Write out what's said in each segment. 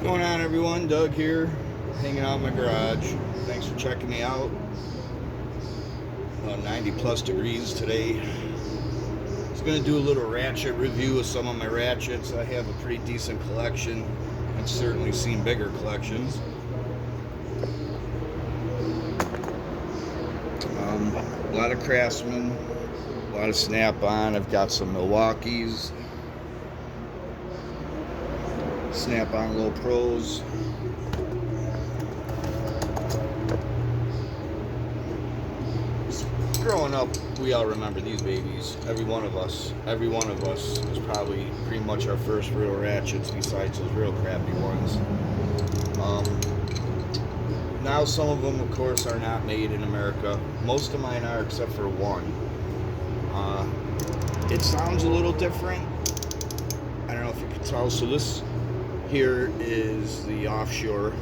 What's going on, everyone? Doug here, hanging out in my garage. Thanks for checking me out. 90 plus degrees today. I was going to do a little ratchet review of some of my ratchets. I have a pretty decent collection. I've certainly seen bigger collections. A lot of Craftsman, a lot of Snap-on. I've got some Milwaukees, Snap-on Low Pros. Growing up, we all remember these babies. Every one of us was probably pretty much our first real ratchets besides those real crappy ones. Now some of them, of course, are not made in America. Most of mine are, except for one. It sounds a little different. I don't know if you can tell. So this here is the offshore,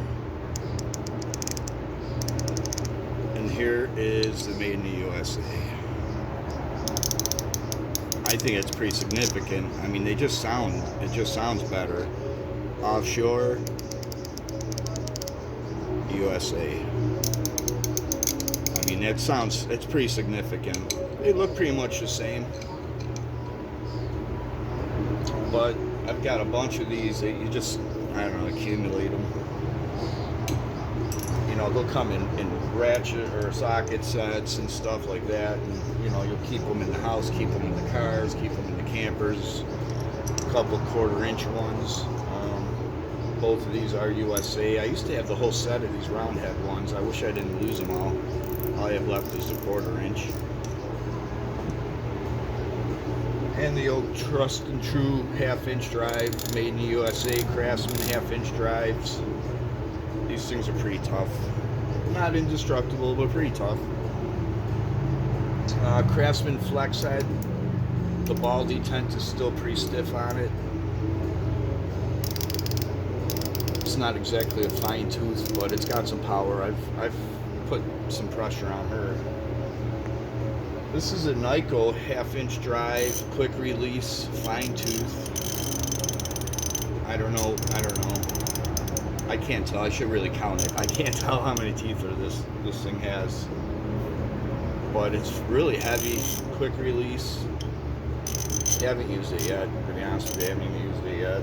and here is the made in the USA. I think it's pretty significant. I mean, it just sounds better. Offshore, USA. I mean, it's pretty significant. They look pretty much the same, but I've got a bunch of these that you just, I don't know, accumulate them. You know, they'll come in ratchet or socket sets and stuff like that. And, you know, you'll keep them in the house, keep them in the cars, keep them in the campers. A couple 1/4-inch ones. Both of these are USA. I used to have the whole set of these round head ones. I wish I didn't lose them all. All I have left is the 1/4-inch. And the old Trust and True 1/2-inch drive, made in the USA, Craftsman 1/2-inch drives. These things are pretty tough. Not indestructible, but pretty tough. Craftsman flex head. The ball detent is still pretty stiff on it. It's not exactly a fine tooth, but it's got some power. I've put some pressure on her. This is a Nyko 1/2-inch drive, quick release, fine tooth. I don't know. I can't tell. I should really count it. I can't tell how many teeth this thing has. But it's really heavy, quick release. Haven't used it yet, to be honest with you. I haven't even used it yet.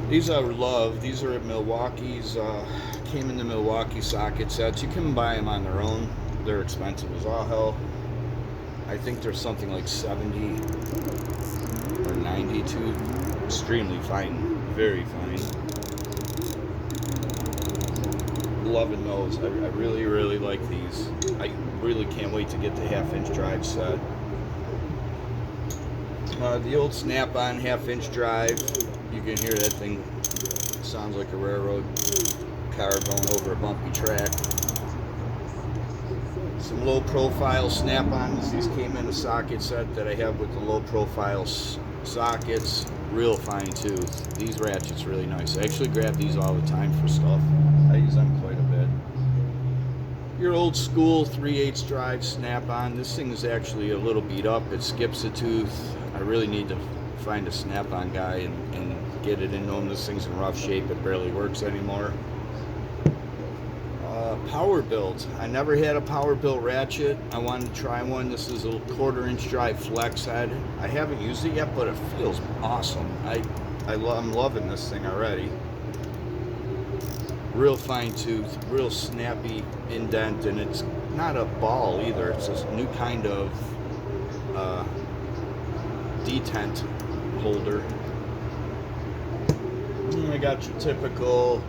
These I love. These are at Milwaukee's. Came in the Milwaukee Socket sets. You can buy them on their own. They're expensive as all hell. I think there's something like 70 or 92. Extremely fine. Very fine. Loving those. I really, really like these. I really can't wait to get the 1/2-inch drive set. The old Snap-on 1/2-inch drive. You can hear that thing. Sounds like a railroad car going over a bumpy track. Some low profile Snap-ons. These came in a socket set that I have with the low profile sockets. Real fine tooth. These ratchets really nice. I actually grab these all the time for stuff. I use them quite a bit. Your old school 3/8 drive Snap-on. This thing is actually a little beat up. It skips a tooth. I really need to find a Snap-on guy and get it into them. This thing's in rough shape. It barely works anymore. Power build. I never had a power built ratchet. I wanted to try one. This is a 1/4-inch drive flex head. I haven't used it yet, but it feels awesome. I'm loving this thing already. Real fine tooth, real snappy indent, and it's not a ball either. It's this new kind of detent holder. I got your typical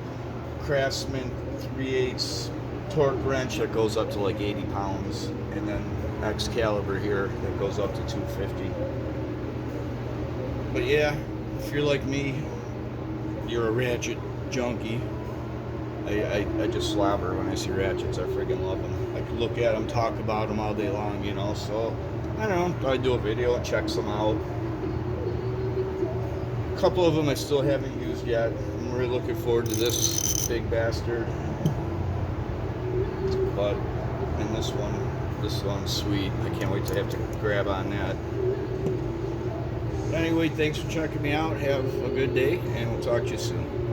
Craftsman 3/8 torque wrench that goes up to like 80 pounds, and then Excalibur here that goes up to 250. But yeah, if you're like me, you're a ratchet junkie. I just slobber when I see ratchets. I friggin' love them. I could look at them, talk about them all day long, you know. So I don't know, I do a video and check some out. A couple of them I still haven't used yet. I'm really looking forward to this big bastard. But and this one's sweet. I can't wait to have to grab on that. Anyway, thanks for checking me out. Have a good day, and we'll talk to you soon.